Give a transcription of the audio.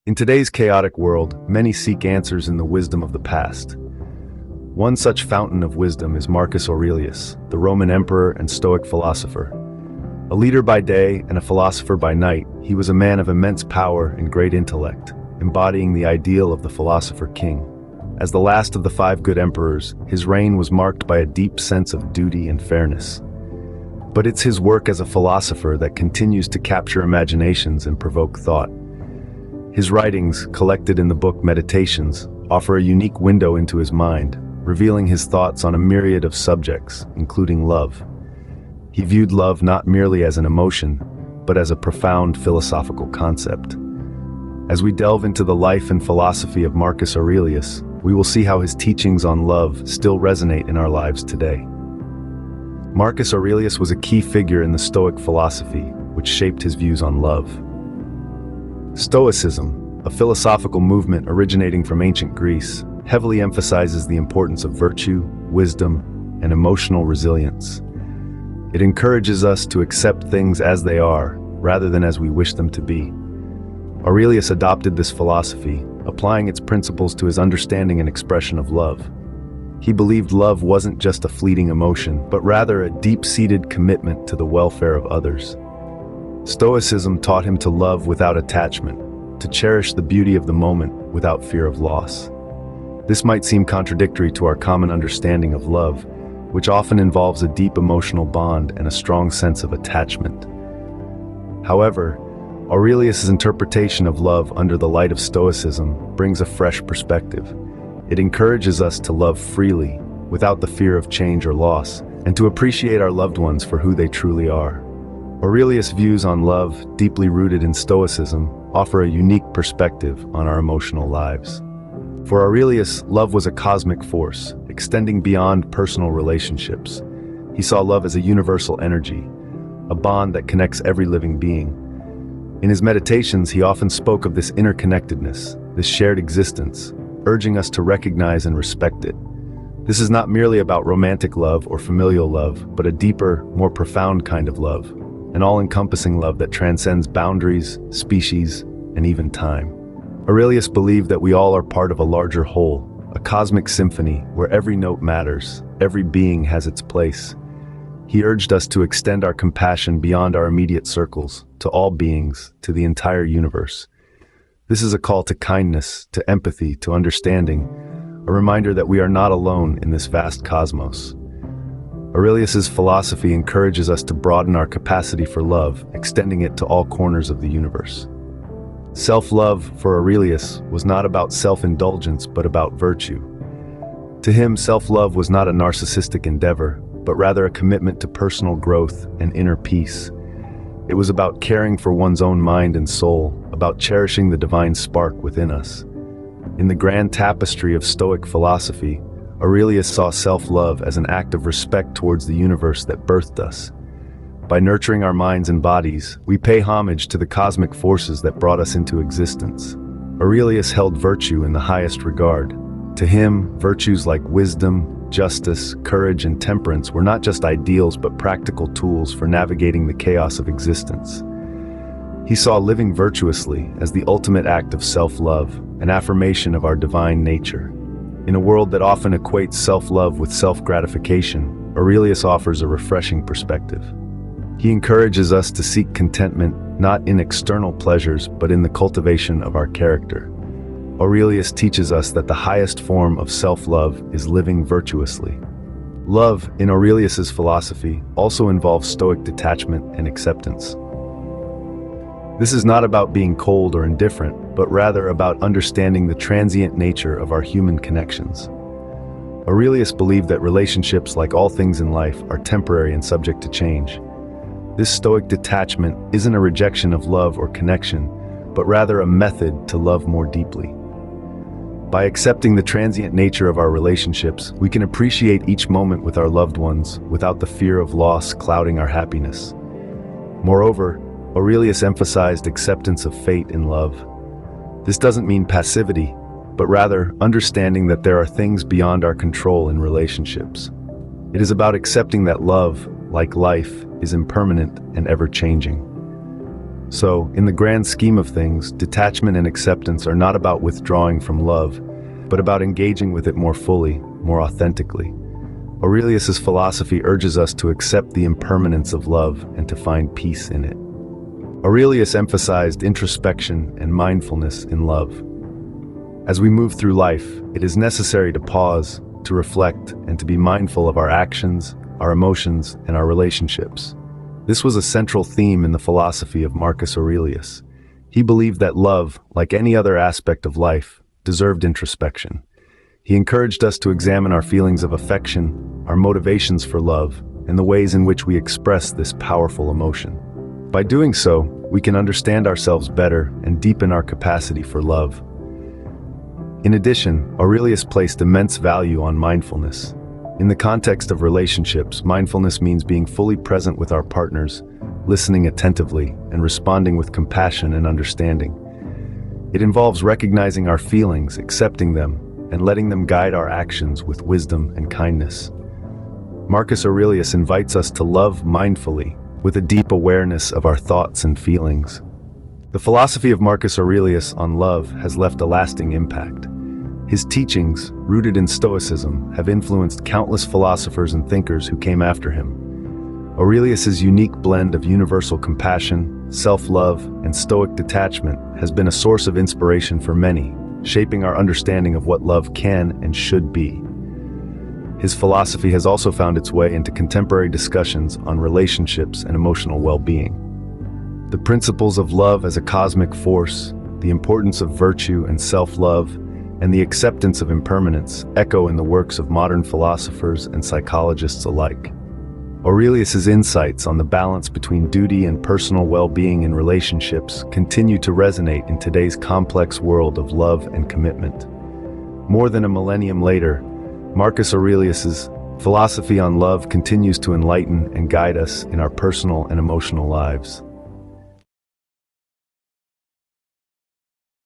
In today's chaotic world, many seek answers in the wisdom of the past. One such fountain of wisdom is Marcus Aurelius, the Roman emperor and Stoic philosopher. A leader by day and a philosopher by night, he was a man of immense power and great intellect, embodying the ideal of the philosopher king. As the last of the five good emperors, his reign was marked by a deep sense of duty and fairness. But it's his work as a philosopher that continues to capture imaginations and provoke thought. His writings, collected in the book Meditations, offer a unique window into his mind, revealing his thoughts on a myriad of subjects, including love. He viewed love not merely as an emotion, but as a profound philosophical concept. As we delve into the life and philosophy of Marcus Aurelius, we will see how his teachings on love still resonate in our lives today. Marcus Aurelius was a key figure in the Stoic philosophy, which shaped his views on love. Stoicism, a philosophical movement originating from ancient Greece, heavily emphasizes the importance of virtue, wisdom, and emotional resilience. It encourages us to accept things as they are, rather than as we wish them to be. Aurelius adopted this philosophy, applying its principles to his understanding and expression of love. He believed love wasn't just a fleeting emotion, but rather a deep-seated commitment to the welfare of others. Stoicism taught him to love without attachment, to cherish the beauty of the moment without fear of loss. This might seem contradictory to our common understanding of love, which often involves a deep emotional bond and a strong sense of attachment. However, Aurelius's interpretation of love under the light of Stoicism brings a fresh perspective. It encourages us to love freely, without the fear of change or loss, and to appreciate our loved ones for who they truly are. Aurelius' views on love, deeply rooted in Stoicism, offer a unique perspective on our emotional lives. For Aurelius, love was a cosmic force, extending beyond personal relationships. He saw love as a universal energy, a bond that connects every living being. In his meditations, he often spoke of this interconnectedness, this shared existence, urging us to recognize and respect it. This is not merely about romantic love or familial love, but a deeper, more profound kind of love, an all-encompassing love that transcends boundaries, species, and even time. Aurelius believed that we all are part of a larger whole, a cosmic symphony where every note matters, every being has its place. He urged us to extend our compassion beyond our immediate circles, to all beings, to the entire universe. This is a call to kindness, to empathy, to understanding, a reminder that we are not alone in this vast cosmos. Aurelius's philosophy encourages us to broaden our capacity for love, extending it to all corners of the universe. Self-love for Aurelius was not about self-indulgence, but about virtue. To him, self-love was not a narcissistic endeavor, but rather a commitment to personal growth and inner peace. It was about caring for one's own mind and soul, about cherishing the divine spark within us. In the grand tapestry of Stoic philosophy, Aurelius saw self-love as an act of respect towards the universe that birthed us. By nurturing our minds and bodies, we pay homage to the cosmic forces that brought us into existence. Aurelius held virtue in the highest regard. To him, virtues like wisdom, justice, courage, and temperance were not just ideals but practical tools for navigating the chaos of existence. He saw living virtuously as the ultimate act of self-love, an affirmation of our divine nature. In a world that often equates self-love with self-gratification, Aurelius offers a refreshing perspective. He encourages us to seek contentment not in external pleasures but in the cultivation of our character. Aurelius teaches us that the highest form of self-love is living virtuously. Love, in Aurelius's philosophy, also involves Stoic detachment and acceptance. This is not about being cold or indifferent, but rather about understanding the transient nature of our human connections. Aurelius believed that relationships, like all things in life, are temporary and subject to change. This Stoic detachment isn't a rejection of love or connection, but rather a method to love more deeply. By accepting the transient nature of our relationships, we can appreciate each moment with our loved ones without the fear of loss clouding our happiness. Moreover, Aurelius emphasized acceptance of fate in love. This doesn't mean passivity, but rather understanding that there are things beyond our control in relationships. It is about accepting that love, like life, is impermanent and ever-changing. So, in the grand scheme of things, detachment and acceptance are not about withdrawing from love, but about engaging with it more fully, more authentically. Aurelius's philosophy urges us to accept the impermanence of love and to find peace in it. Aurelius emphasized introspection and mindfulness in love. As we move through life, it is necessary to pause, to reflect, and to be mindful of our actions, our emotions, and our relationships. This was a central theme in the philosophy of Marcus Aurelius. He believed that love, like any other aspect of life, deserved introspection. He encouraged us to examine our feelings of affection, our motivations for love, and the ways in which we express this powerful emotion. By doing so, we can understand ourselves better and deepen our capacity for love. In addition, Aurelius placed immense value on mindfulness. In the context of relationships, mindfulness means being fully present with our partners, listening attentively, and responding with compassion and understanding. It involves recognizing our feelings, accepting them, and letting them guide our actions with wisdom and kindness. Marcus Aurelius invites us to love mindfully, with a deep awareness of our thoughts and feelings. The philosophy of Marcus Aurelius on love has left a lasting impact. His teachings, rooted in Stoicism, have influenced countless philosophers and thinkers who came after him. Aurelius's unique blend of universal compassion, self-love, and Stoic detachment has been a source of inspiration for many, shaping our understanding of what love can and should be. His philosophy has also found its way into contemporary discussions on relationships and emotional well-being. The principles of love as a cosmic force, the importance of virtue and self-love, and the acceptance of impermanence echo in the works of modern philosophers and psychologists alike. Aurelius's insights on the balance between duty and personal well-being in relationships continue to resonate in today's complex world of love and commitment. More than a millennium later, Marcus Aurelius's philosophy on love continues to enlighten and guide us in our personal and emotional lives.